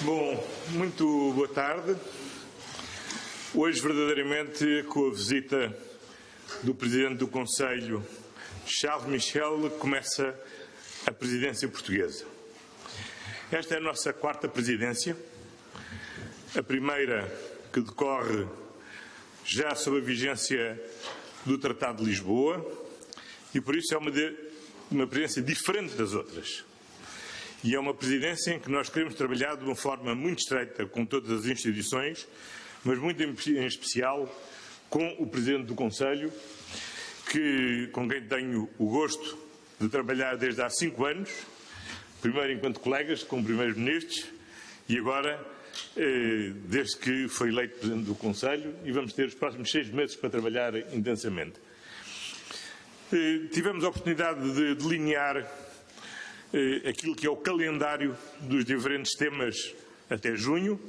Bom, muito boa tarde. Hoje, verdadeiramente, com a visita do Presidente do Conselho, Charles Michel, começa a presidência portuguesa. Esta é a nossa quarta presidência, a primeira que decorre já sob a vigência do Tratado de Lisboa e, por isso, é uma presidência diferente das outras. E é uma presidência em que nós queremos trabalhar de uma forma muito estreita com todas as instituições, mas muito em especial com o Presidente do Conselho, com quem tenho o gosto de trabalhar desde há 5 anos, primeiro enquanto colegas, como primeiros-ministros, e agora desde que foi eleito Presidente do Conselho, e vamos ter os próximos 6 meses para trabalhar intensamente. Tivemos a oportunidade de delinear aquilo que é o calendário dos diferentes temas até junho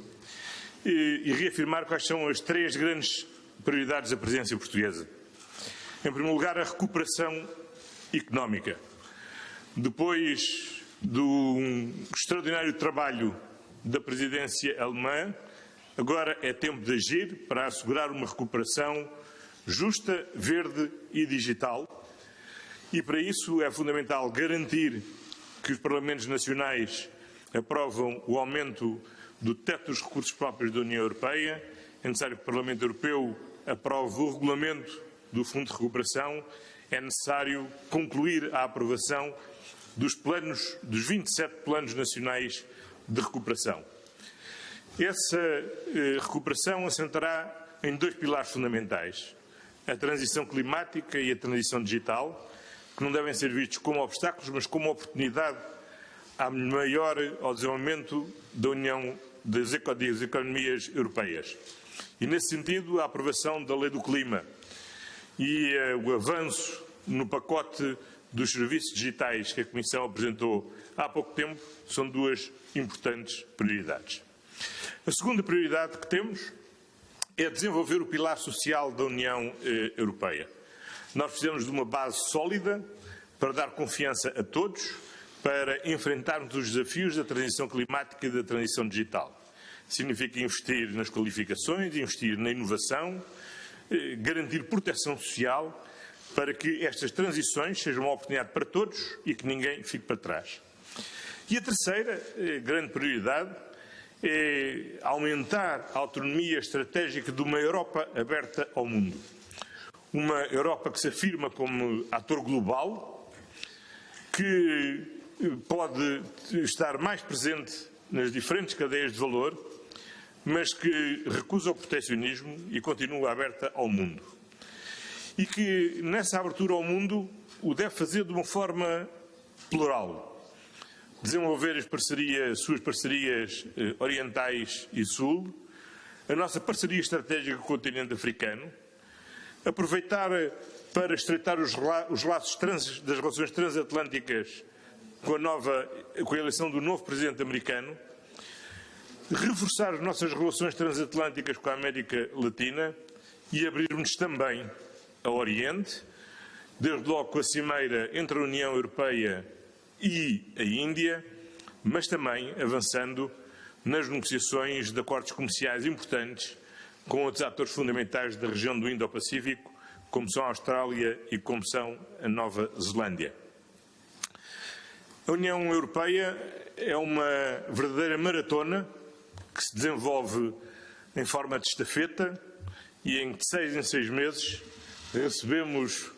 e reafirmar quais são as 3 grandes prioridades da presidência portuguesa. Em primeiro lugar, a recuperação económica. Depois do extraordinário trabalho da presidência alemã, agora é tempo de agir para assegurar uma recuperação justa, verde e digital. E para isso é fundamental garantir que os Parlamentos Nacionais aprovam o aumento do teto dos recursos próprios da União Europeia. É necessário que o Parlamento Europeu aprove o regulamento do Fundo de Recuperação. É necessário concluir a aprovação dos 27 planos nacionais de recuperação. Essa recuperação assentará em 2 pilares fundamentais: a transição climática e a transição digital, que não devem ser vistos como obstáculos, mas como oportunidade ao desenvolvimento da União das economias europeias. E, nesse sentido, a aprovação da Lei do Clima e o avanço no pacote dos serviços digitais que a Comissão apresentou há pouco tempo são 2 importantes prioridades. A segunda prioridade que temos é desenvolver o pilar social da União Europeia. Nós precisamos de uma base sólida para dar confiança a todos, para enfrentarmos os desafios da transição climática e da transição digital. Significa investir nas qualificações, investir na inovação, garantir proteção social, para que estas transições sejam uma oportunidade para todos e que ninguém fique para trás. E a terceira grande prioridade é aumentar a autonomia estratégica de uma Europa aberta ao mundo. Uma Europa que se afirma como ator global, que pode estar mais presente nas diferentes cadeias de valor, mas que recusa o proteccionismo e continua aberta ao mundo. E que nessa abertura ao mundo o deve fazer de uma forma plural. Desenvolver as suas parcerias orientais e sul, a nossa parceria estratégica com o continente africano, aproveitar para estreitar os laços das relações transatlânticas com a eleição do novo presidente americano, reforçar as nossas relações transatlânticas com a América Latina e abrirmos também ao Oriente, desde logo com a cimeira entre a União Europeia e a Índia, mas também avançando nas negociações de acordos comerciais importantes com outros atores fundamentais da região do Indo-Pacífico, como são a Austrália e como são a Nova Zelândia. A União Europeia é uma verdadeira maratona que se desenvolve em forma de estafeta e em 6 em 6 meses recebemos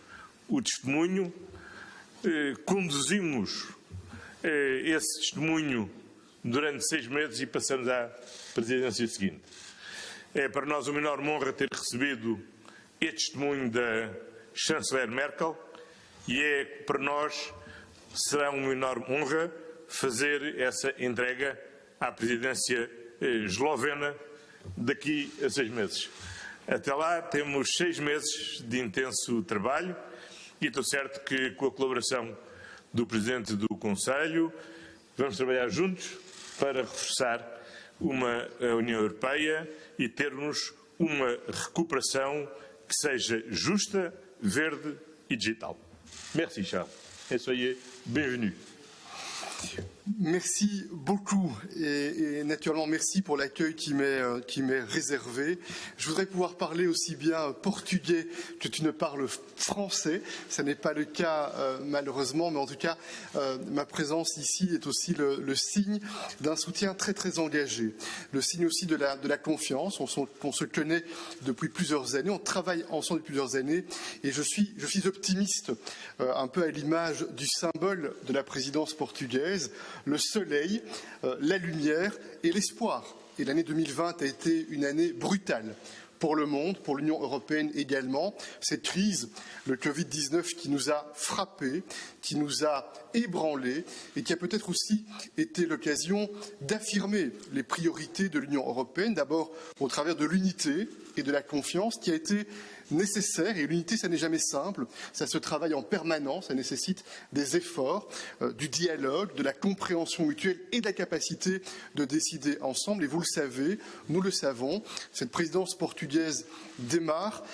o testemunho, conduzimos esse testemunho durante 6 meses e passamos à presidência seguinte. É para nós uma enorme honra ter recebido este testemunho da chanceler Merkel e para nós será uma enorme honra fazer essa entrega à presidência eslovena daqui a 6 meses. Até lá temos 6 meses de intenso trabalho e estou certo que com a colaboração do Presidente do Conselho vamos trabalhar juntos para reforçar a União Europeia e termos uma recuperação que seja justa, verde e digital. Merci, Charles. Et soyez bienvenus. Merci beaucoup et naturellement merci pour l'accueil qui m'est réservé. Je voudrais pouvoir parler aussi bien portugais que tu ne parles français. Ce n'est pas le cas malheureusement, mais en tout cas ma présence ici est aussi le signe d'un soutien très très engagé, le signe aussi de la confiance. On se connaît depuis plusieurs années, on travaille ensemble depuis plusieurs années et je suis optimiste, un peu à l'image du symbole de la présidence portugaise. Le soleil, la lumière et l'espoir. Et l'année 2020 a été une année brutale pour le monde, pour l'Union européenne également. Cette crise, le Covid-19 qui nous a frappés, qui nous a ébranlés et qui a peut-être aussi été l'occasion d'affirmer les priorités de l'Union européenne, d'abord au travers de l'unité et de la confiance qui a été nécessaire, et l'unité, ça n'est jamais simple, ça se travaille en permanence, ça nécessite des efforts, du dialogue, de la compréhension mutuelle et de la capacité de décider ensemble. Et vous le savez, nous le savons, cette présidence portugaise démarre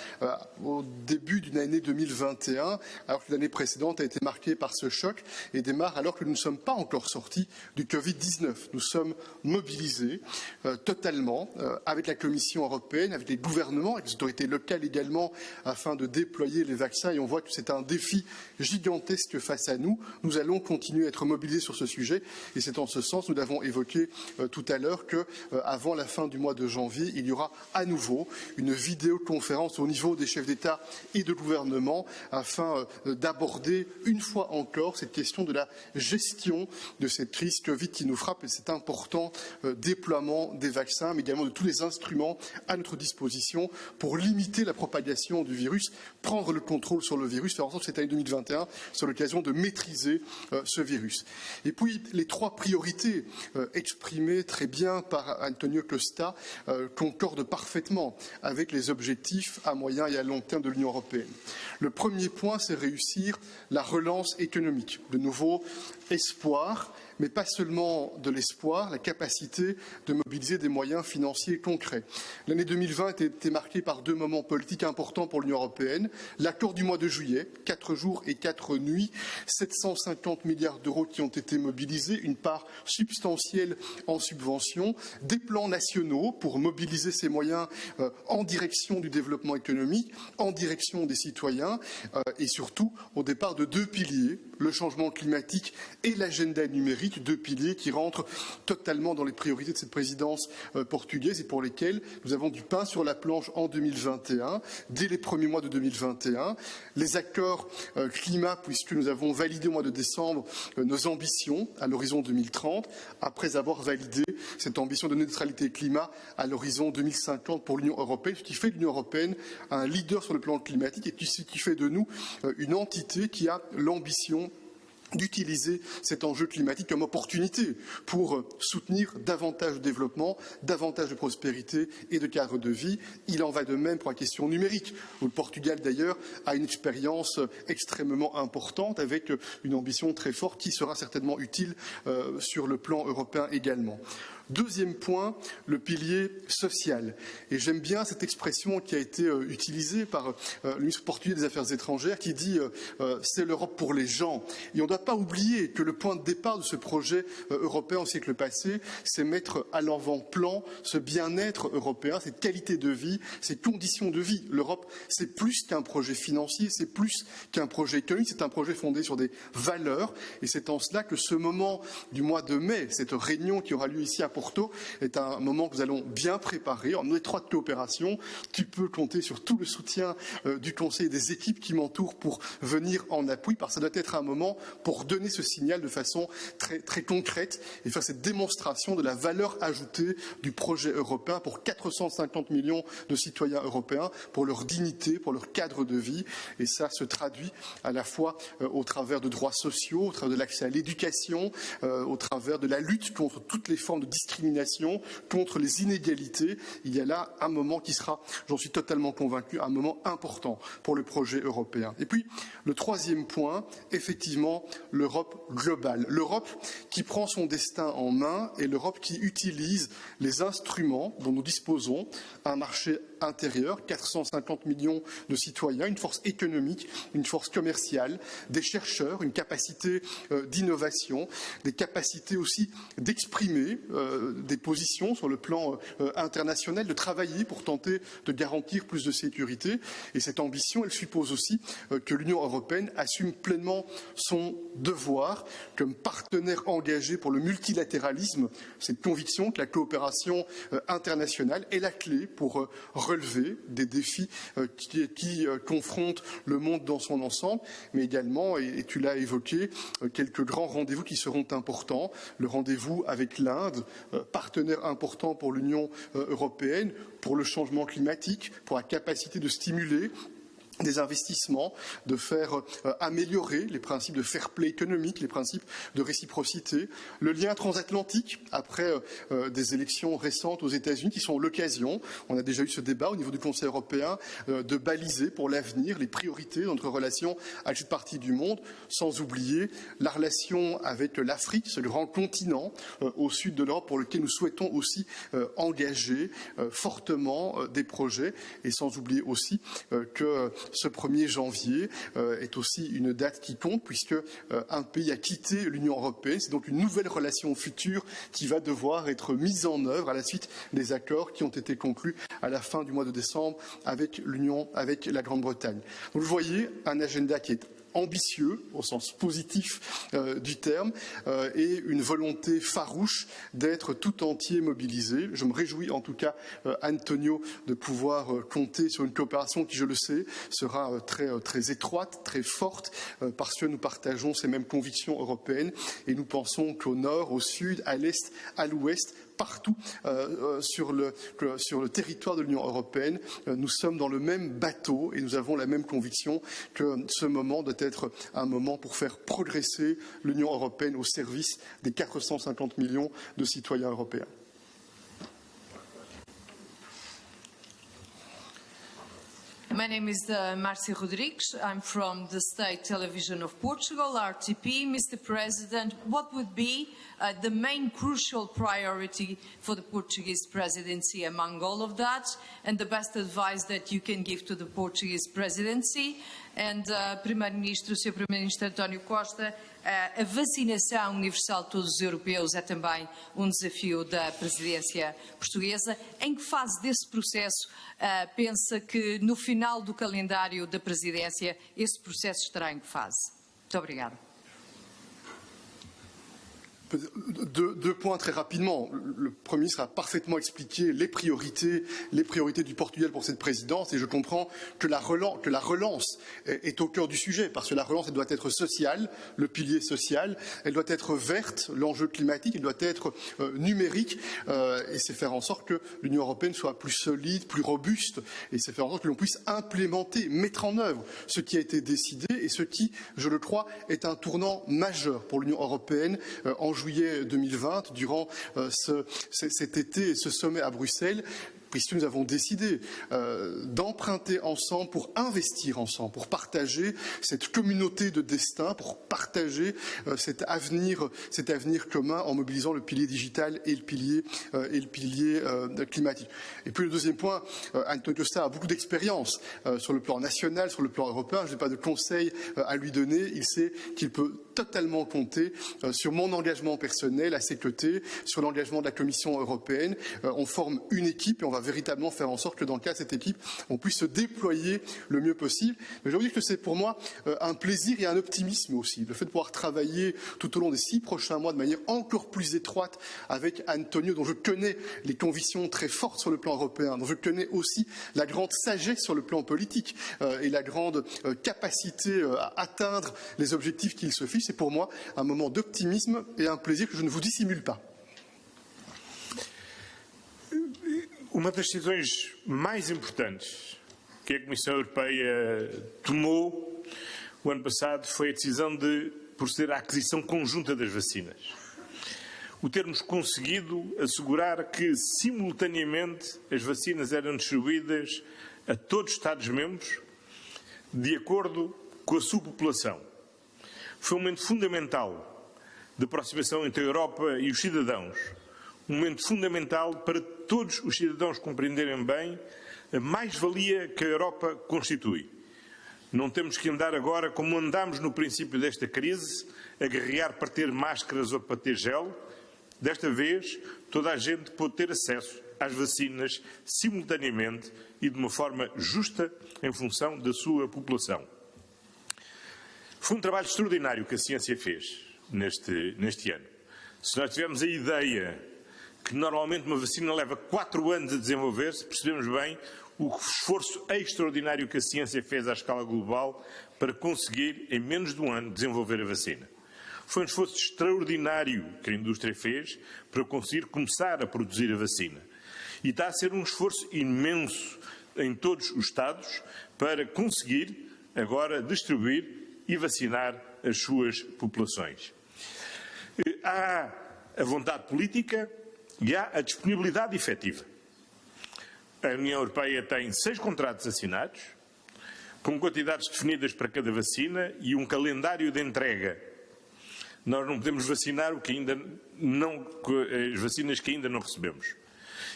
au début d'une année 2021, alors que l'année précédente a été marquée par ce choc, et démarre alors que nous ne sommes pas encore sortis du Covid-19. Nous sommes mobilisés totalement avec la Commission européenne, avec les gouvernements, avec les autorités locales également, afin de déployer les vaccins, et on voit que c'est un défi gigantesque face à nous. Nous allons continuer à être mobilisés sur ce sujet, et c'est en ce sens, nous l'avons évoqué tout à l'heure, qu'avant la fin du mois de janvier, il y aura à nouveau une vidéoconférence au niveau des chefs d'État et de gouvernement afin d'aborder une fois encore cette question de la gestion de cette crise Covid qui nous frappe, et cet important déploiement des vaccins, mais également de tous les instruments à notre disposition pour limiter la propagation du virus, prendre le contrôle sur le virus, faire en sorte que cette année 2021 soit l'occasion de maîtriser ce virus. Et puis, les trois priorités exprimées très bien par Antonio Costa concordent parfaitement avec les objectifs à moyen et à long terme de l'Union européenne. Le premier point, c'est réussir la relance économique. De nouveau, espoir, mais pas seulement de l'espoir, la capacité de mobiliser des moyens financiers concrets. L'année 2020 a été marquée par deux moments politiques importants pour l'Union européenne. L'accord du mois de juillet, 4 jours et 4 nuits, 750 milliards d'euros qui ont été mobilisés, une part substantielle en subventions, des plans nationaux pour mobiliser ces moyens en direction du développement économique, en direction des citoyens et surtout au départ de deux piliers, le changement climatique et l'agenda numérique, deux piliers qui rentrent totalement dans les priorités de cette présidence portugaise et pour lesquels nous avons du pain sur la planche en 2021, dès les premiers mois de 2021. Les accords climat, puisque nous avons validé au mois de décembre nos ambitions à l'horizon 2030, après avoir validé cette ambition de neutralité climat à l'horizon 2050 pour l'Union européenne, ce qui fait de l'Union européenne un leader sur le plan climatique et ce qui fait de nous une entité qui a l'ambition d'utiliser cet enjeu climatique comme opportunité pour soutenir davantage de développement, davantage de prospérité et de cadre de vie. Il en va de même pour la question numérique, où le Portugal d'ailleurs a une expérience extrêmement importante avec une ambition très forte qui sera certainement utile sur le plan européen également. Deuxième point, le pilier social. Et j'aime bien cette expression qui a été utilisée par le ministre portugais des Affaires étrangères qui dit c'est l'Europe pour les gens. Et on ne doit pas oublier que le point de départ de ce projet européen au siècle passé, c'est mettre à l'avant-plan ce bien-être européen, cette qualité de vie, ces conditions de vie. L'Europe, c'est plus qu'un projet financier, c'est plus qu'un projet économique, c'est un projet fondé sur des valeurs. Et c'est en cela que ce moment du mois de mai, cette réunion qui aura lieu ici à Porto, est un moment que nous allons bien préparer en étroite coopération. Tu peux compter sur tout le soutien du Conseil et des équipes qui m'entourent pour venir en appui, parce que ça doit être un moment pour donner ce signal de façon très, très concrète et faire cette démonstration de la valeur ajoutée du projet européen pour 450 millions de citoyens européens, pour leur dignité, pour leur cadre de vie. Et ça se traduit à la fois au travers de droits sociaux, au travers de l'accès à l'éducation, au travers de la lutte contre toutes les formes de discrimination, contre les inégalités. Il y a là un moment qui sera, j'en suis totalement convaincu, un moment important pour le projet européen. Et puis, le troisième point, effectivement, l'Europe globale. L'Europe qui prend son destin en main et l'Europe qui utilise les instruments dont nous disposons, un marché intérieur, 450 millions de citoyens, une force économique, une force commerciale, des chercheurs, une capacité d'innovation, des capacités aussi d'exprimer des positions sur le plan international, de travailler pour tenter de garantir plus de sécurité. Et cette ambition, elle suppose aussi que l'Union européenne assume pleinement son devoir comme partenaire engagé pour le multilatéralisme, cette conviction que la coopération internationale est la clé pour relever des défis qui confrontent le monde dans son ensemble, mais également, et tu l'as évoqué, quelques grands rendez-vous qui seront importants. Le rendez-vous avec l'Inde, partenaire important pour l'Union européenne, pour le changement climatique, pour la capacité de stimuler des investissements, de faire améliorer les principes de fair play économique, les principes de réciprocité, le lien transatlantique après des élections récentes aux États-Unis qui sont l'occasion, on a déjà eu ce débat au niveau du Conseil européen, de baliser pour l'avenir les priorités de notre relation à cette partie du monde, sans oublier la relation avec l'Afrique, ce grand continent au sud de l'Europe pour lequel nous souhaitons aussi engager fortement des projets, et sans oublier aussi que ce 1er janvier est aussi une date qui compte puisque un pays a quitté l'Union européenne. C'est donc une nouvelle relation future qui va devoir être mise en œuvre à la suite des accords qui ont été conclus à la fin du mois de décembre avec la Grande-Bretagne. Donc vous voyez un agenda qui est ambitieux au sens positif du terme et une volonté farouche d'être tout entier mobilisé. Je me réjouis en tout cas, Antonio, de pouvoir compter sur une coopération qui, je le sais, sera très étroite, très forte, parce que nous partageons ces mêmes convictions européennes et nous pensons qu'au nord, au sud, à l'est, à l'ouest, partout sur le territoire de l'Union européenne, nous sommes dans le même bateau et nous avons la même conviction que ce moment doit être un moment pour faire progresser l'Union européenne au service des 450 millions de citoyens européens. My name is Marcia Rodrigues. I'm from the State Television of Portugal, RTP. Mr. President, what would be the main crucial priority for the Portuguese presidency among all of that, and the best advice that you can give to the Portuguese presidency? And Primeiro-Ministro, Sr. Primeiro-Ministro António Costa, a vacinação universal de todos os europeus é também um desafio da presidência portuguesa. Em que fase desse processo pensa que no final do calendário da presidência esse processo estará em que fase? Muito obrigada. Deux points très rapidement. Le Premier ministre a parfaitement expliqué les priorités du Portugal pour cette présidence et je comprends que la relance est au cœur du sujet parce que la relance elle doit être sociale, le pilier social, elle doit être verte, l'enjeu climatique, elle doit être numérique et c'est faire en sorte que l'Union européenne soit plus solide, plus robuste et c'est faire en sorte que l'on puisse implémenter, mettre en œuvre ce qui a été décidé et ce qui, je le crois, est un tournant majeur pour l'Union européenne en juillet 2020, durant cet été et ce sommet à Bruxelles, puisque nous avons décidé d'emprunter ensemble pour investir ensemble, pour partager cette communauté de destin, pour partager cet avenir commun en mobilisant le pilier digital et le pilier climatique. Et puis le deuxième point, Antonio Costa a beaucoup d'expérience sur le plan national, sur le plan européen. Je n'ai pas de conseils à lui donner. Il sait qu'il peut totalement compter sur mon engagement personnel à ses côtés, sur l'engagement de la Commission européenne. On forme une équipe et on va véritablement faire en sorte que dans le cas de cette équipe, on puisse se déployer le mieux possible. Mais je veux dire que c'est pour moi un plaisir et un optimisme aussi. Le fait de pouvoir travailler tout au long des 6 prochains mois de manière encore plus étroite avec Antonio, dont je connais les convictions très fortes sur le plan européen, dont je connais aussi la grande sagesse sur le plan politique et la grande capacité à atteindre les objectifs qu'il se fixe. C'est pour moi un moment d'optimisme et un plaisir que je ne vous dissimule pas. Uma das decisões mais importantes que a Comissão Europeia tomou o ano passado foi a decisão de proceder à aquisição conjunta das vacinas. O termos conseguido assegurar que, simultaneamente, as vacinas eram distribuídas a todos os Estados-membros de acordo com a sua população. Foi um momento fundamental de aproximação entre a Europa e os cidadãos, um momento fundamental para todos os cidadãos compreenderem bem a mais-valia que a Europa constitui. Não temos que andar agora como andámos no princípio desta crise, a guerrear para ter máscaras ou para ter gel. Desta vez, toda a gente pôde ter acesso às vacinas simultaneamente e de uma forma justa em função da sua população. Foi um trabalho extraordinário que a ciência fez neste ano. Se nós tivermos a ideia que normalmente uma vacina leva 4 anos a desenvolver-se, percebemos bem o esforço extraordinário que a ciência fez à escala global para conseguir, em menos de um ano, desenvolver a vacina. Foi um esforço extraordinário que a indústria fez para conseguir começar a produzir a vacina. E está a ser um esforço imenso em todos os Estados para conseguir agora distribuir e vacinar as suas populações. Há a vontade política e há a disponibilidade efetiva. A União Europeia tem 6 contratos assinados, com quantidades definidas para cada vacina e um calendário de entrega. Nós não podemos vacinar as vacinas que ainda não recebemos.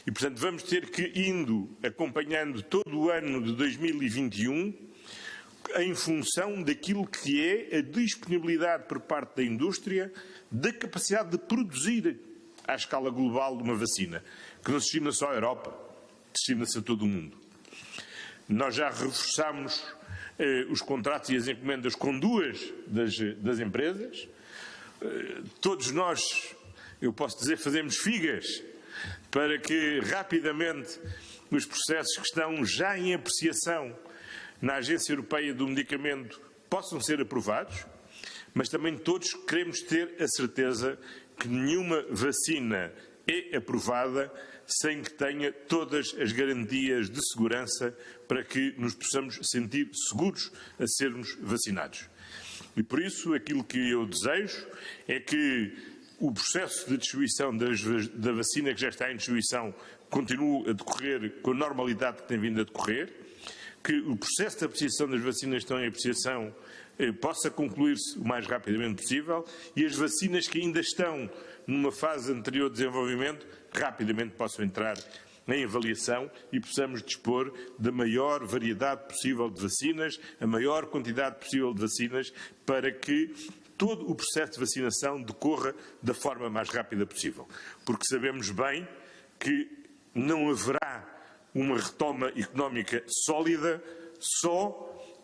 E, portanto, vamos ter que ir acompanhando todo o ano de 2021 em função daquilo que é a disponibilidade por parte da indústria da capacidade de produzir à escala global uma vacina, que não se destina só à Europa, destina-se a todo o mundo. Nós já reforçámos os contratos e as encomendas com 2 das empresas. Todos nós, eu posso dizer, fazemos figas para que rapidamente os processos que estão já em apreciação na Agência Europeia do Medicamento possam ser aprovados, mas também todos queremos ter a certeza que nenhuma vacina é aprovada sem que tenha todas as garantias de segurança para que nos possamos sentir seguros a sermos vacinados. E por isso aquilo que eu desejo é que o processo de distribuição da vacina que já está em distribuição continue a decorrer com a normalidade que tem vindo a decorrer, que o processo de apreciação das vacinas que estão em apreciação possa concluir-se o mais rapidamente possível e as vacinas que ainda estão numa fase anterior de desenvolvimento rapidamente possam entrar em avaliação e possamos dispor da maior variedade possível de vacinas, a maior quantidade possível de vacinas, para que todo o processo de vacinação decorra da forma mais rápida possível. Porque sabemos bem que não haverá uma retoma económica sólida só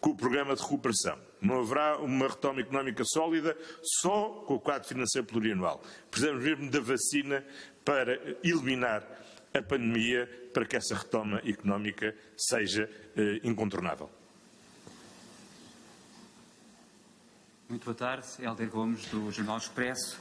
com o programa de recuperação. Não haverá uma retoma económica sólida só com o quadro financeiro plurianual. Precisamos mesmo da vacina para eliminar a pandemia, para que essa retoma económica seja incontornável. Muito boa tarde, Helder Gomes, do Jornal Expresso.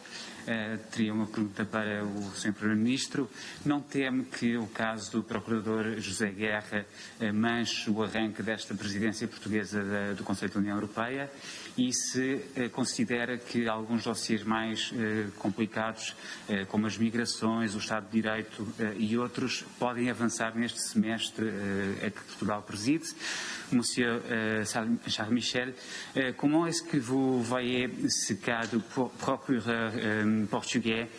Teria uma pergunta para o Sr. Primeiro-Ministro. Não teme que o caso do Procurador José Guerra manche o arranque desta presidência portuguesa do Conselho da União Europeia e se considera que alguns dossiês mais complicados, como as migrações, o Estado de Direito e outros, podem avançar neste semestre a que Portugal preside? Monsieur Charles Michel, comment est-ce que vous voyez ce cas du procureur portugais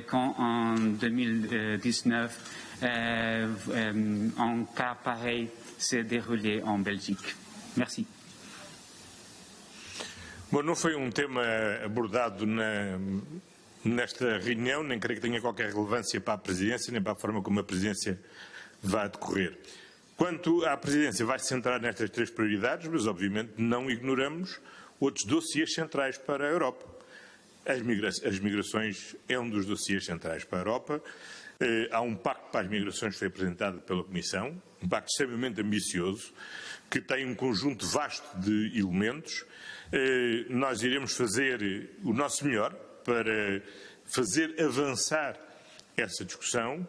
quand en 2019 un cas pareil s'est déroulé en Belgique? Merci. Bom, não foi um tema abordado nesta reunião, nem creio que tenha qualquer relevância para a presidência, nem para a forma como a presidência vai decorrer. Quanto à presidência, vai se centrar nestas 3 prioridades, mas obviamente não ignoramos outros dossiês centrais para a Europa. As migrações é um dos dossiês centrais para a Europa. Há um pacto para as migrações que foi apresentado pela Comissão, um pacto extremamente ambicioso, que tem um conjunto vasto de elementos. Nós iremos fazer o nosso melhor para fazer avançar essa discussão.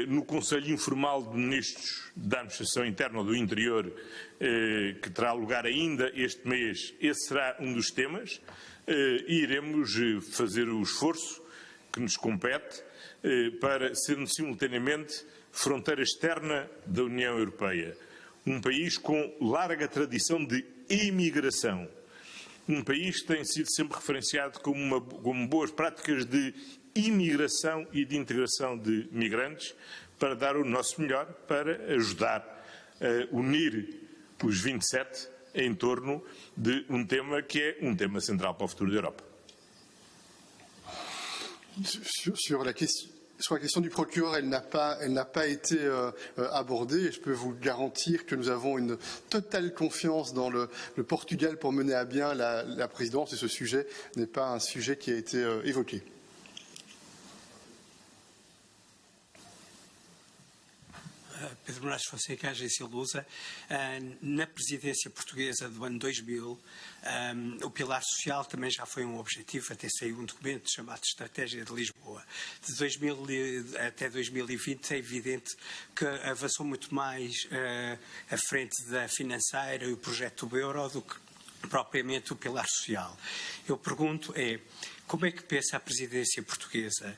No Conselho Informal de Ministros da Administração Interna ou do Interior, que terá lugar ainda este mês, esse será um dos temas, e iremos fazer o esforço que nos compete para sermos simultaneamente fronteira externa da União Europeia. Um país com larga tradição de imigração. Um país que tem sido sempre referenciado como boas práticas de imigração e de integração de migrantes, para dar o nosso melhor para ajudar a unir os 27 em torno de um tema que é um tema central para o futuro da Europa. Sur la question du procureur, elle n'a pas été abordée et je peux vous garantir que nous avons une totale confiance dans le Portugal pour mener à bien la présidence et ce sujet n'est pas un sujet qui a été évoqué. Pedro Moraes Fonseca, Agência Lusa. Na presidência portuguesa do ano 2000, o pilar social também já foi um objetivo, até saiu um documento chamado Estratégia de Lisboa. De 2000 até 2020 é evidente que avançou muito mais à frente da financeira e o projeto do euro do que propriamente o pilar social. Eu pergunto como é que pensa a presidência portuguesa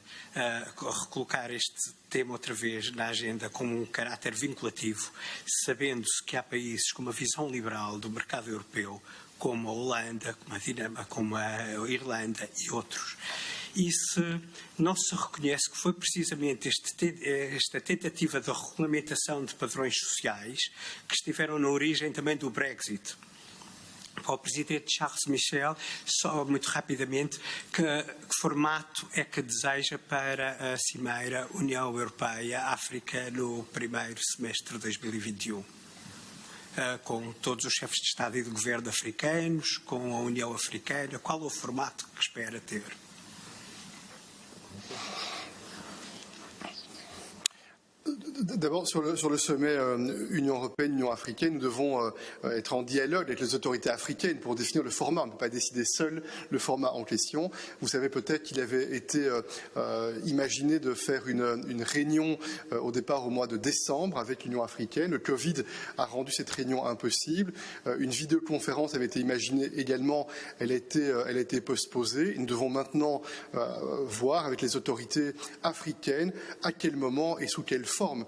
recolocar este tema outra vez na agenda com um caráter vinculativo, sabendo-se que há países com uma visão liberal do mercado europeu, como a Holanda, como a Irlanda e outros. E se não se reconhece que foi precisamente esta tentativa de regulamentação de padrões sociais que estiveram na origem também do Brexit? Para o Presidente Charles Michel, só muito rapidamente, que formato é que deseja para a Cimeira União Europeia-África no primeiro semestre de 2021? Com todos os chefes de Estado e de Governo africanos, com a União Africana, qual é o formato que espera ter? D'abord, sur le sommet Union européenne-Union africaine, nous devons être en dialogue avec les autorités africaines pour définir le format. On ne peut pas décider seul le format en question. Vous savez peut-être qu'il avait été imaginé de faire une réunion au départ au mois de décembre avec l'Union africaine. Le Covid a rendu cette réunion impossible. Une vidéoconférence avait été imaginée également. Elle a été postposée. Nous devons maintenant voir avec les autorités africaines à quel moment et sous quelle forme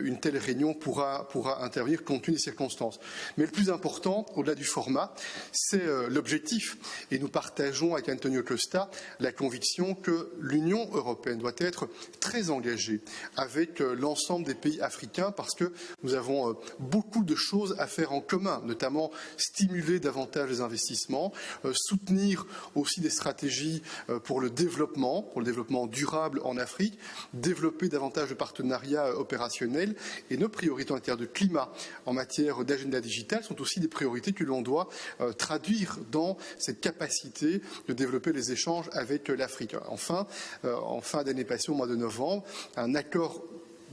une telle réunion pourra intervenir compte tenu des circonstances. Mais le plus important, au-delà du format, c'est l'objectif. Et nous partageons avec Antonio Costa la conviction que l'Union européenne doit être très engagée avec l'ensemble des pays africains parce que nous avons beaucoup de choses à faire en commun, notamment stimuler davantage les investissements, soutenir aussi des stratégies pour le développement durable en Afrique, développer davantage de partenariats opérationnels et nos priorités en matière de climat, en matière d'agenda digital sont aussi des priorités que l'on doit traduire dans cette capacité de développer les échanges avec l'Afrique. Enfin, en fin d'année passée, au mois de novembre, un accord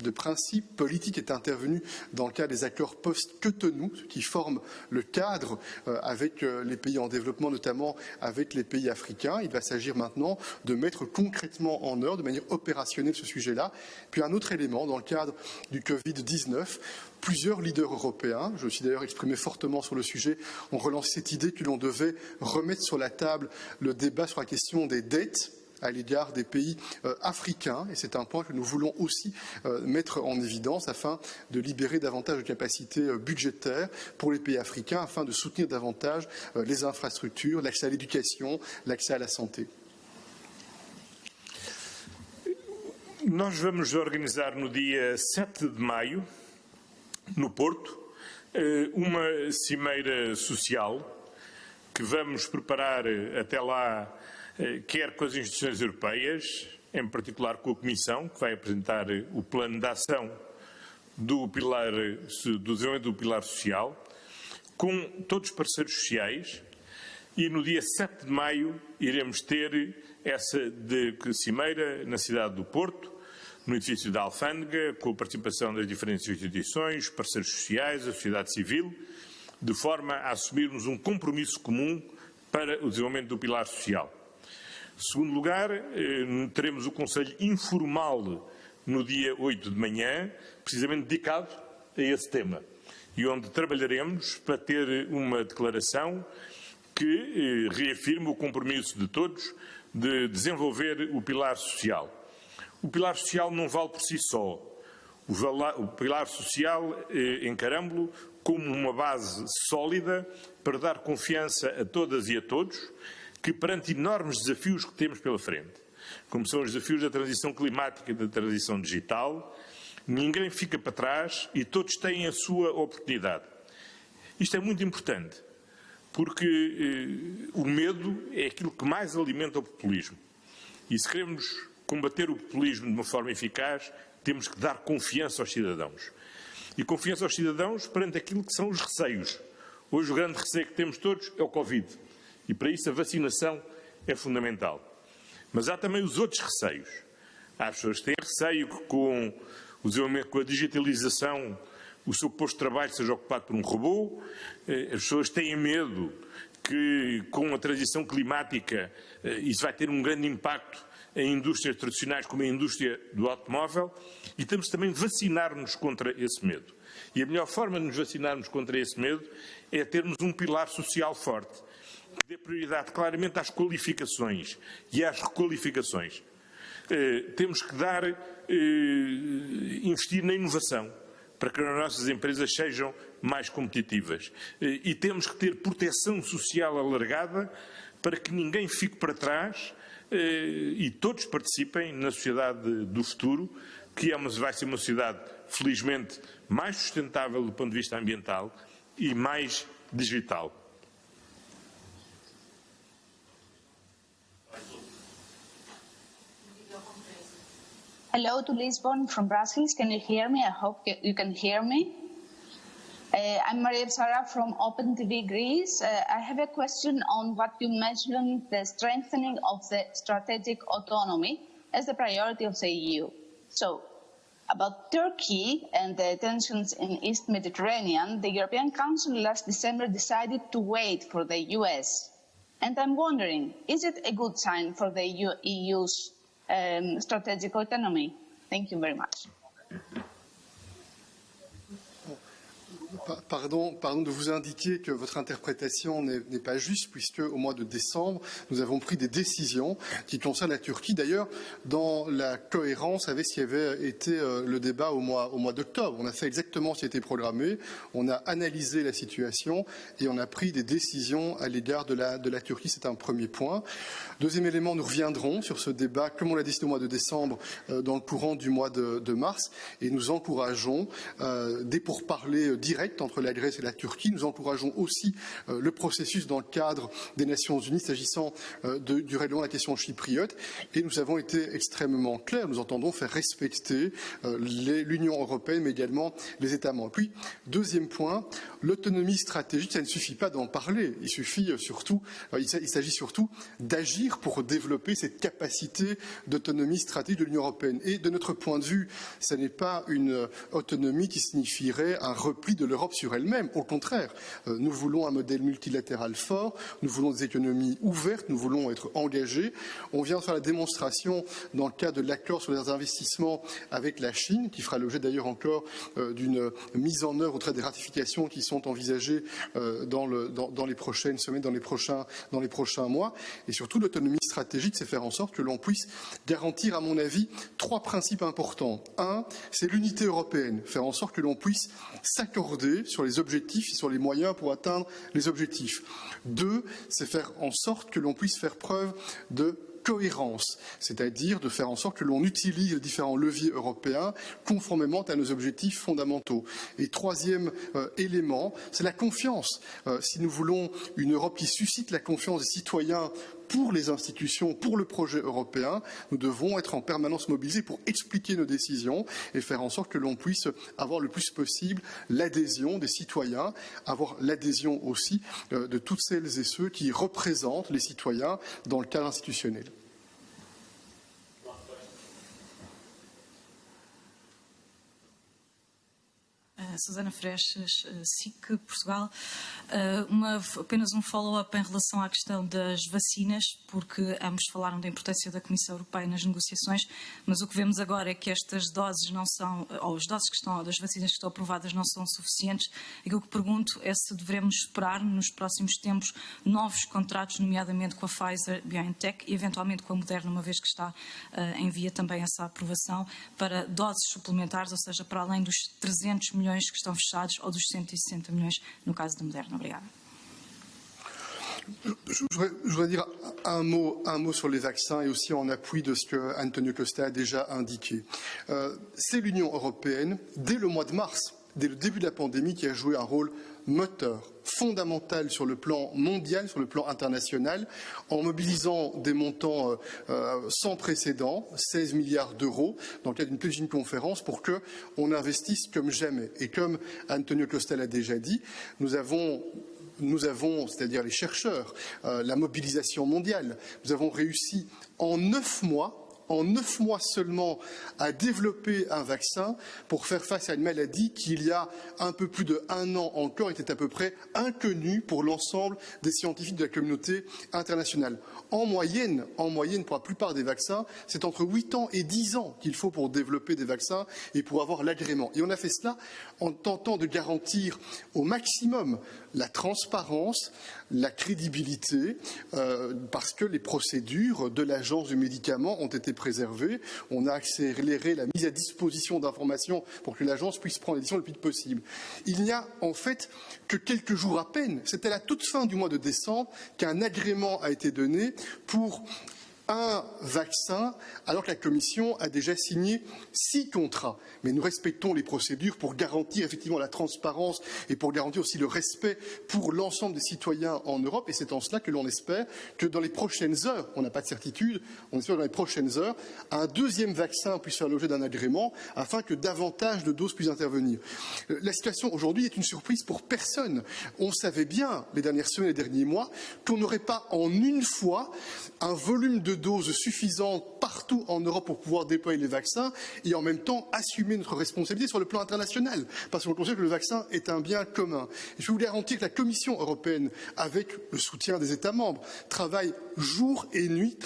de principe politique est intervenu dans le cadre des accords post-Cotonou, qui forment le cadre avec les pays en développement, notamment avec les pays africains. Il va s'agir maintenant de mettre concrètement en œuvre, de manière opérationnelle, ce sujet-là. Puis un autre élément, dans le cadre du Covid-19, plusieurs leaders européens, je me suis d'ailleurs exprimé fortement sur le sujet, ont relancé cette idée que l'on devait remettre sur la table le débat sur la question des dettes à l'égard des pays africains. Et c'est un point que nous voulons aussi mettre en évidence afin de libérer davantage de capacités budgétaires pour les pays africains, afin de soutenir davantage les infrastructures, l'accès à l'éducation, l'accès à la santé. Nós vamos organizar no dia 7 de maio, no Porto, uma cimeira social que vamos preparar até lá, quer com as instituições europeias, em particular com a Comissão, que vai apresentar o plano de ação do desenvolvimento do pilar social, com todos os parceiros sociais, e no dia 7 de maio iremos ter essa cimeira na cidade do Porto, no edifício da Alfândega, com a participação das diferentes instituições, parceiros sociais, a sociedade civil, de forma a assumirmos um compromisso comum para o desenvolvimento do pilar social. Segundo lugar, teremos o Conselho Informal no dia 8 de manhã, precisamente dedicado a esse tema, e onde trabalharemos para ter uma declaração que reafirme o compromisso de todos de desenvolver o pilar social. O pilar social não vale por si só. O pilar social encaramo-lo como uma base sólida para dar confiança a todas e a todos, que perante enormes desafios que temos pela frente, como são os desafios da transição climática e da transição digital. Ninguém fica para trás e todos têm a sua oportunidade. Isto é muito importante, porque o medo é aquilo que mais alimenta o populismo. E se queremos combater o populismo de uma forma eficaz, temos que dar confiança aos cidadãos. E confiança aos cidadãos perante aquilo que são os receios. Hoje o grande receio que temos todos é o Covid. E para isso a vacinação é fundamental. Mas há também os outros receios. Há pessoas que têm receio que com o desenvolvimento, com a digitalização, o seu posto de trabalho seja ocupado por um robô. As pessoas têm medo que com a transição climática isso vai ter um grande impacto em indústrias tradicionais como a indústria do automóvel, e temos também de vacinar-nos contra esse medo. E a melhor forma de nos vacinarmos contra esse medo é termos um pilar social forte, que dê prioridade claramente às qualificações e às requalificações. Temos que investir na inovação, para que as nossas empresas sejam mais competitivas. E temos que ter proteção social alargada para que ninguém fique para trás e todos participem na sociedade do futuro, que vai ser uma sociedade, felizmente, mais sustentável do ponto de vista ambiental e mais digital. Hello to Lisbon from Brussels. Can you hear me? I hope you can hear me. I'm Maria Sara from Open TV Greece. I have a question on what you mentioned, the strengthening of the strategic autonomy as the priority of the EU. So, about Turkey and the tensions in East Mediterranean, the European Council last December decided to wait for the US. And I'm wondering, is it a good sign for the EU's strategic autonomy? Thank you very much. Pardon de vous indiquer que votre interprétation n'est pas juste, puisque au mois de décembre, nous avons pris des décisions qui concernent la Turquie, d'ailleurs dans la cohérence avec ce qui avait été le débat au mois d'octobre. On a fait exactement ce qui était programmé, on a analysé la situation et on a pris des décisions à l'égard de la Turquie. C'est un premier point. Deuxième élément, nous reviendrons sur ce débat, comme on l'a décidé au mois de décembre, dans le courant du mois de mars, et nous encourageons des pourparlers directs entre la Grèce et la Turquie. Nous encourageons aussi le processus dans le cadre des Nations Unies s'agissant du règlement de la question chypriote, et nous avons été extrêmement clairs. Nous entendons faire respecter l'Union européenne, mais également les États membres. Puis, deuxième point, l'autonomie stratégique, ça ne suffit pas d'en parler. Il s'agit surtout d'agir pour développer cette capacité d'autonomie stratégique de l'Union européenne. Et de notre point de vue, ce n'est pas une autonomie qui signifierait un repli de l'Europe sur elle-même. Au contraire, nous voulons un modèle multilatéral fort, nous voulons des économies ouvertes, nous voulons être engagés. On vient de faire la démonstration dans le cadre de l'accord sur les investissements avec la Chine, qui fera l'objet d'ailleurs encore d'une mise en œuvre au travers des ratifications qui sont envisagées dans les prochaines semaines, dans les prochains mois. Et surtout, l'autonomie stratégique, c'est faire en sorte que l'on puisse garantir, à mon avis, trois principes importants. Un, c'est l'unité européenne, faire en sorte que l'on puisse s'accorder sur les objectifs et sur les moyens pour atteindre les objectifs. Deux, c'est faire en sorte que l'on puisse faire preuve de cohérence, c'est-à-dire de faire en sorte que l'on utilise les différents leviers européens conformément à nos objectifs fondamentaux. Et troisième élément, c'est la confiance. Si nous voulons une Europe qui suscite la confiance des citoyens pour les institutions, pour le projet européen, nous devons être en permanence mobilisés pour expliquer nos décisions et faire en sorte que l'on puisse avoir le plus possible l'adhésion des citoyens, avoir l'adhésion aussi de toutes celles et ceux qui représentent les citoyens dans le cadre institutionnel. Susana Freixas, SIC, Portugal. Apenas um follow-up em relação à questão das vacinas, porque ambos falaram da importância da Comissão Europeia nas negociações, mas o que vemos agora é que estas doses não são, ou as doses das vacinas que estão aprovadas não são suficientes. Aquilo que pergunto é se devemos esperar nos próximos tempos novos contratos, nomeadamente com a Pfizer, BioNTech e eventualmente com a Moderna, uma vez que está em via também essa aprovação, para doses suplementares, ou seja, para além dos 300 milhões que estão fechados ou dos 160 milhões no caso da Moderna. Obrigada. Je voudrais dire un mot sur les vaccins et aussi en appui de ce que Antonio Costa a déjà indiqué. C'est l'Union européenne, dès le mois de mars, dès le début de la pandémie, qui a joué un rôle moteur, fondamental sur le plan mondial, sur le plan international, en mobilisant des montants sans précédent, 16 milliards d'euros, dans le cadre d'une conférence, pour qu'on investisse comme jamais. Et comme Antonio Costa l'a déjà dit, nous avons, c'est-à-dire les chercheurs, la mobilisation mondiale. Nous avons réussi en 9 mois seulement à développer un vaccin pour faire face à une maladie qui, il y a un peu plus d'1 an encore, était à peu près inconnue pour l'ensemble des scientifiques de la communauté internationale. En moyenne, pour la plupart des vaccins, c'est entre 8 ans et 10 ans qu'il faut pour développer des vaccins et pour avoir l'agrément. Et on a fait cela en tentant de garantir au maximum la transparence, la crédibilité, parce que les procédures de l'Agence du médicament ont été préservées. On a accéléré la mise à disposition d'informations pour que l'Agence puisse prendre les décisions le plus vite possible. Il n'y a en fait que quelques jours à peine, c'était à la toute fin du mois de décembre, qu'un agrément a été donné pour un vaccin, alors que la Commission a déjà signé 6 contrats. Mais nous respectons les procédures pour garantir effectivement la transparence et pour garantir aussi le respect pour l'ensemble des citoyens en Europe. Et c'est en cela que l'on espère que dans les prochaines heures, on n'a pas de certitude, on espère que dans les prochaines heures, un deuxième vaccin puisse faire l'objet d'un agrément afin que davantage de doses puissent intervenir. La situation aujourd'hui est une surprise pour personne. On savait bien, les dernières semaines et les derniers mois, qu'on n'aurait pas en une fois un volume de doses suffisantes partout en Europe pour pouvoir déployer les vaccins et en même temps assumer notre responsabilité sur le plan international, parce qu'on considère que le vaccin est un bien commun. Et je peux vous garantir que la Commission européenne, avec le soutien des États membres, travaille jour et nuit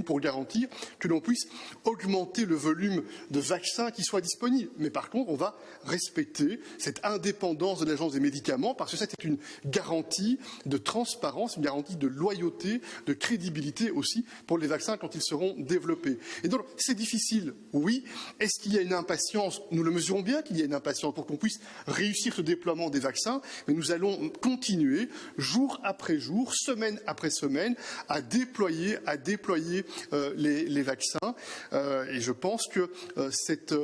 pour garantir que l'on puisse augmenter le volume de vaccins qui soient disponibles. Mais par contre, on va respecter cette indépendance de l'Agence des médicaments, parce que c'est une garantie de transparence, une garantie de loyauté, de crédibilité aussi pour les vaccins quand ils seront développés. Et donc, c'est difficile, oui. Est-ce qu'il y a une impatience? Nous le mesurons bien qu'il y a une impatience pour qu'on puisse réussir ce déploiement des vaccins, mais nous allons continuer, jour après jour, semaine après semaine, à déployer les vaccins. Et je pense que cette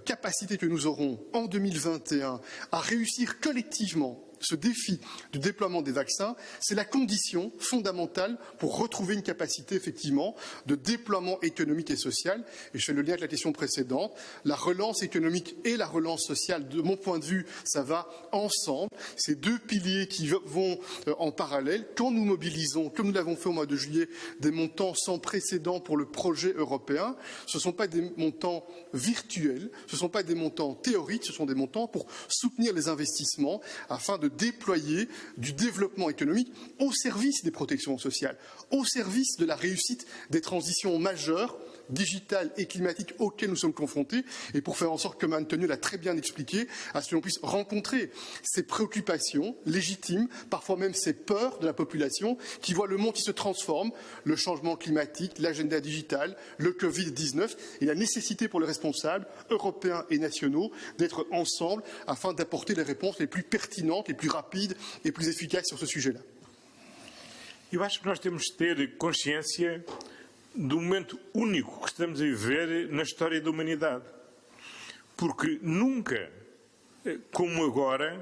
capacité que nous aurons en 2021 à réussir collectivement ce défi du déploiement des vaccins, c'est la condition fondamentale pour retrouver une capacité, effectivement, de déploiement économique et social. Et je fais le lien avec la question précédente. La relance économique et la relance sociale, de mon point de vue, ça va ensemble. Ces deux piliers qui vont en parallèle. Quand nous mobilisons, comme nous l'avons fait au mois de juillet, des montants sans précédent pour le projet européen, ce ne sont pas des montants virtuels, ce ne sont pas des montants théoriques, ce sont des montants pour soutenir les investissements afin de déployer du développement économique au service des protections sociales, au service de la réussite des transitions majeures, digitales et climatiques auxquelles nous sommes confrontés, et pour faire en sorte, comme Antonio l'a très bien expliqué, à ce que l'on puisse rencontrer ces préoccupations légitimes, parfois même ces peurs de la population qui voit le monde qui se transforme, le changement climatique, l'agenda digital, le Covid-19 et la nécessité pour les responsables européens et nationaux d'être ensemble afin d'apporter les réponses les plus pertinentes, les plus rapides et plus efficaces sur ce sujet-là. Eu acho que nós temos de ter consciência do momento único que estamos a viver na história da humanidade. Porque nunca, como agora,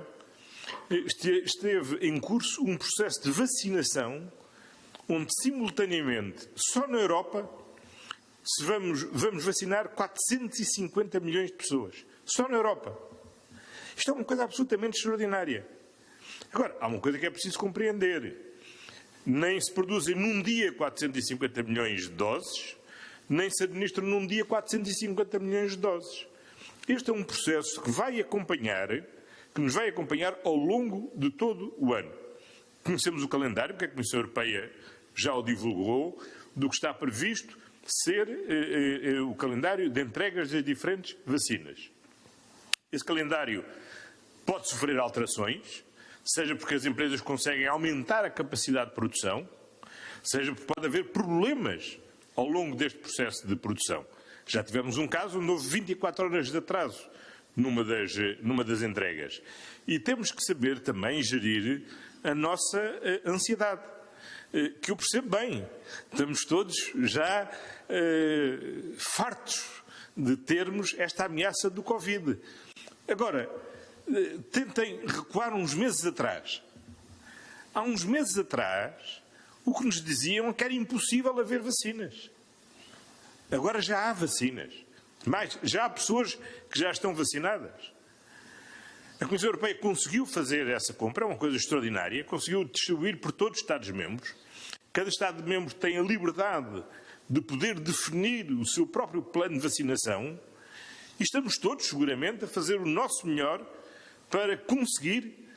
esteve em curso um processo de vacinação onde, simultaneamente, só na Europa, vamos vacinar 450 milhões de pessoas. Só na Europa. Isto é uma coisa absolutamente extraordinária. Agora, há uma coisa que é preciso compreender. Nem se produzem num dia 450 milhões de doses, nem se administram num dia 450 milhões de doses. Este é um processo que nos vai acompanhar ao longo de todo o ano. Conhecemos o calendário, porque a Comissão Europeia já o divulgou, do que está previsto ser o calendário de entregas das diferentes vacinas. Esse calendário pode sofrer alterações, seja porque as empresas conseguem aumentar a capacidade de produção, seja porque pode haver problemas ao longo deste processo de produção. Já tivemos um caso onde houve 24 horas de atraso numa das entregas. E temos que saber também gerir a nossa ansiedade, que eu percebo bem. Estamos todos já fartos de termos esta ameaça do Covid. Agora, tentem recuar uns meses atrás. Há uns meses atrás, o que nos diziam é que era impossível haver vacinas. Agora já há vacinas. Mas já há pessoas que já estão vacinadas. A Comissão Europeia conseguiu fazer essa compra, é uma coisa extraordinária, conseguiu distribuir por todos os Estados-membros. Cada Estado-membro tem a liberdade de poder definir o seu próprio plano de vacinação e estamos todos, seguramente, a fazer o nosso melhor para conseguir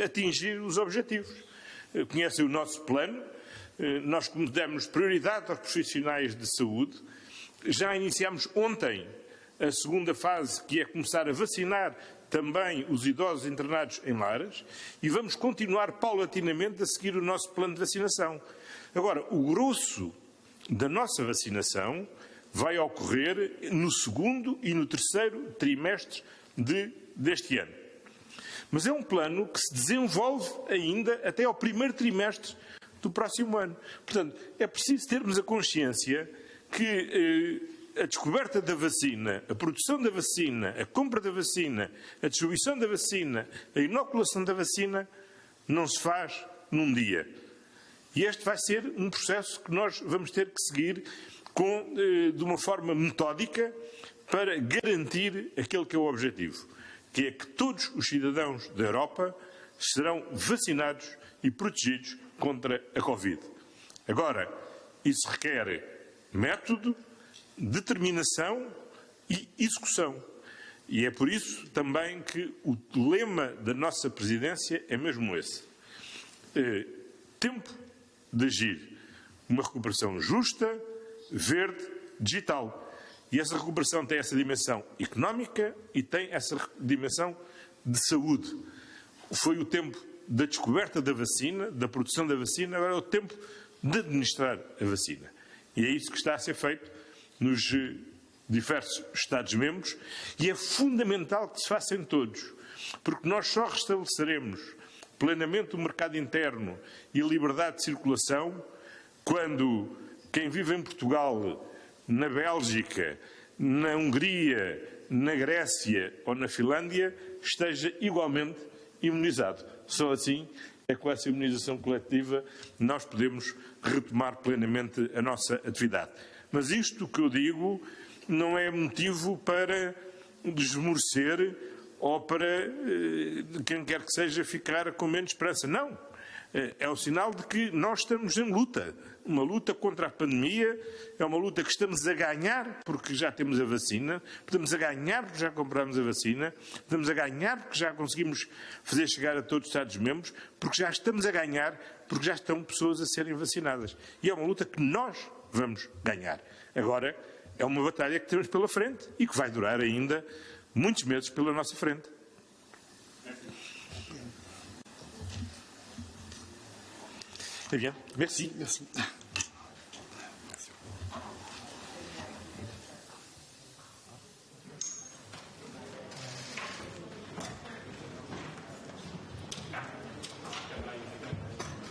atingir os objetivos. Conhecem o nosso plano, nós demos prioridade aos profissionais de saúde, já iniciámos ontem a segunda fase, que é começar a vacinar também os idosos internados em lares, e vamos continuar paulatinamente a seguir o nosso plano de vacinação. Agora, o grosso da nossa vacinação vai ocorrer no segundo e no terceiro trimestre deste ano. Mas é um plano que se desenvolve ainda até ao primeiro trimestre do próximo ano. Portanto, é preciso termos a consciência que a descoberta da vacina, a produção da vacina, a compra da vacina, a distribuição da vacina, a inoculação da vacina, não se faz num dia. E este vai ser um processo que nós vamos ter que seguir de uma forma metódica para garantir aquele que é o objetivo, que é que todos os cidadãos da Europa serão vacinados e protegidos contra a Covid. Agora, isso requer método, determinação e execução. E é por isso também que o lema da nossa presidência é mesmo esse. Tempo de agir. Uma recuperação justa, verde, digital. E essa recuperação tem essa dimensão económica e tem essa dimensão de saúde. Foi o tempo da descoberta da vacina, da produção da vacina, agora é o tempo de administrar a vacina. E é isso que está a ser feito nos diversos Estados-membros e é fundamental que se faça em todos, porque nós só restabeleceremos plenamente o mercado interno e a liberdade de circulação quando quem vive em Portugal, na Bélgica, na Hungria, na Grécia ou na Finlândia esteja igualmente imunizado. Só assim é com essa imunização coletiva nós podemos retomar plenamente a nossa atividade. Mas isto que eu digo não é motivo para desmorecer ou para quem quer que seja ficar com menos esperança. Não. É o sinal de que nós estamos em luta. Uma luta contra a pandemia, é uma luta que estamos a ganhar porque já temos a vacina, estamos a ganhar porque já compramos a vacina, estamos a ganhar porque já conseguimos fazer chegar a todos os Estados-membros, porque já estamos a ganhar porque já estão pessoas a serem vacinadas. E é uma luta que nós vamos ganhar. Agora, é uma batalha que temos pela frente e que vai durar ainda muitos meses pela nossa frente. Eh bien, merci. Merci.